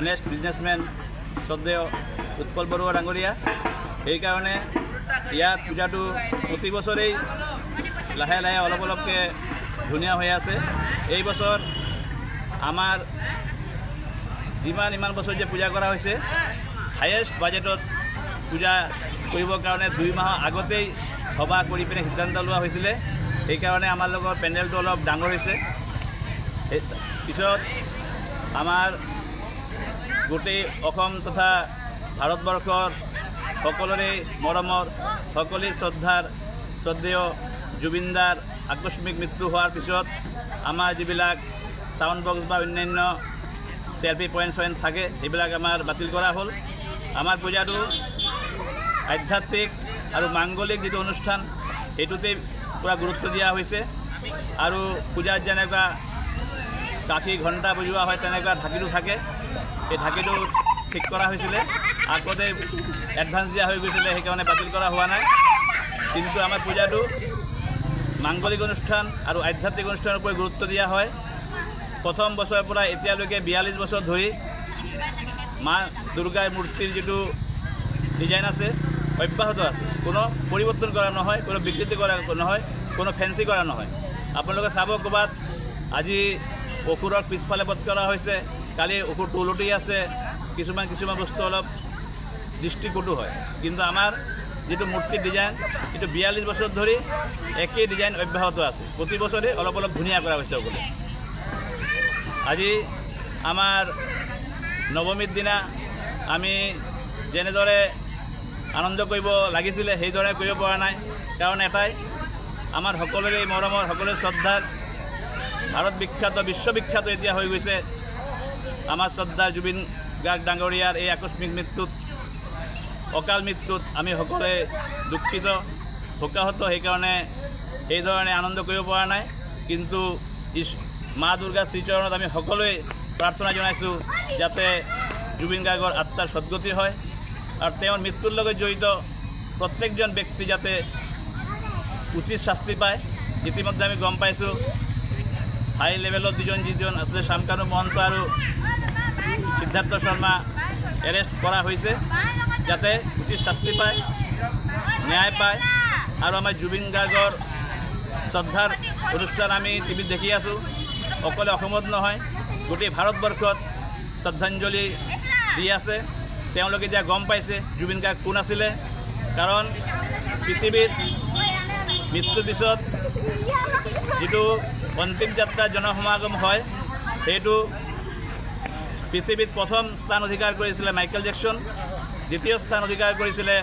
Honest businessmen শ্ৰদ্ধেয় Utpal Barua ডাঙৰীয়া। সেইকাৰণে ইয়াত পূজাটো প্ৰতি বছৰেই লাহে লাহে অলপ অলপকৈ ধুনীয়া হৈ আছে। এই বছৰ আমাৰ ইমান বছৰ যে পূজা কৰা হৈছে, হায়েষ্ট বাজেটত পূজা কৰিবৰ কাৰণে 2 মাহৰ আগতেই সভা কৰি পিনে সিদ্ধান্ত লোৱা হৈছিলে। সেইকাৰণে আমাৰ লগত পেণ্ডেলটো অলপ ডাঙৰ হৈছে। পিছত আমাৰ গোটেই অসম তথা ভাৰতবৰ্ষৰ সকলোৰে মৰমৰ, সকলোৰে শ্ৰদ্ধেয় জুবিনদাৰ আকস্মিক মৃত্যু হোৱাৰ পিছত আমাৰ যিবিলাক সাউণ্ড বক্স বা অন্যান্য চেল্ফি পইণ্ট থাকে সেইবিলাক আমাৰ বাতিল কৰা হ'ল। আমাৰ পূজাটো আধ্যাত্মিক আৰু মাংগলিক যিটো অনুষ্ঠান সেইটোতে পূৰা গুৰুত্ব দিয়া হৈছে। আৰু পূজাত যেনেকুৱা কাশী ঘণ্টা বজোৱা হয় তেনেকুৱা ঢাকিটো থাকে, সেই ঢাকিটো ঠিক কৰা হৈছিলে। আগতে এডভান্স দিয়া হৈ গৈছিলে, সেইকাৰণে বাতিল কৰা হোৱা নাই। কিন্তু আমাৰ পূজাটো মাংগলিক অনুষ্ঠান আৰু আধ্যাত্মিক অনুষ্ঠানৰ ওপৰত গুৰুত্ব দিয়া হয়। প্ৰথম বছৰৰ পৰা এতিয়ালৈকে 42 বছৰ ধৰি মা দুৰ্গাৰ মূৰ্তিৰ যিটো ডিজাইন আছে অব্যাহত আছে, কোনো পৰিৱৰ্তন কৰা নহয়, কোনো বিকৃতি কৰা নহয়, কোনো ফেন্সি কৰা নহয়। আপোনালোকে চাব ক'ৰবাত আজি অসুৰৰ পিছফালে বধ কৰা হৈছে, কালি অসুৰটো ওলটি আছে, কিছুমান বস্তু অলপ দৃষ্টিকটু হয়। কিন্তু আমাৰ যিটো মূৰ্তিৰ ডিজাইন এইটো 42 বছৰ ধৰি একেই ডিজাইন অব্যাহত আছে। প্ৰতি বছৰে অলপ অলপ ধুনীয়া কৰা হৈছে সকলো। আজি আমাৰ নৱমীৰ দিনা আমি যেনেদৰে আনন্দ কৰিব লাগিছিলে সেইদৰে কৰিব পৰা নাই। কাৰণ এটাই, আমাৰ সকলোৰে মৰমৰ, সকলোৰে শ্ৰদ্ধাৰ, ভাৰত বিখ্যাত, বিশ্ববিখ্যাত এতিয়া হৈ গৈছে আমাৰ শ্ৰদ্ধাৰ জুবিন গাৰ্গ ডাঙৰীয়াৰ এই আকস্মিক মৃত্যুত, অকাল মৃত্যুত আমি সকলোৱে দুঃখিত, শোকাহত। সেইকাৰণে সেইধৰণে আনন্দ কৰিব পৰা নাই। কিন্তু মা দুৰ্গাৰ শ্ৰীচৰণত আমি সকলোৱে প্ৰাৰ্থনা জনাইছোঁ যাতে জুবিন গাৰ্গৰ আত্মাৰ সদ্গতি হয় আৰু তেওঁৰ মৃত্যুৰ লগত জড়িত প্ৰত্যেকজন ব্যক্তি যাতে উচিত শাস্তি পায়। ইতিমধ্যে আমি গম পাইছোঁ হাই লেভেলত যিজন আছিলে শামকানু মহন্ত আৰু সিদ্ধাৰ্থ শৰ্মা এৰেষ্ট কৰা হৈছে, যাতে উচিত শাস্তি পায়, ন্যায় পায়। আৰু আমাৰ জুবিন গাৰ্গৰ শ্ৰদ্ধাৰ অনুষ্ঠান আমি টিভিত দেখি আছোঁ। অকলে অসমত নহয়, গোটেই ভাৰতবৰ্ষত শ্ৰদ্ধাঞ্জলি দি আছে। তেওঁলোকে এতিয়া গম পাইছে জুবিন গাৰ্গ কোন আছিলে। কাৰণ পৃথিৱীত মৃত্যুৰ পিছত যিটো অন্তিম যাত্ৰা জনসমাগম হয়, সেইটো পৃথিৱীত প্ৰথম স্থান অধিকাৰ কৰিছিলে মাইকেল জেকচন, দ্বিতীয় স্থান অধিকাৰ কৰিছিলে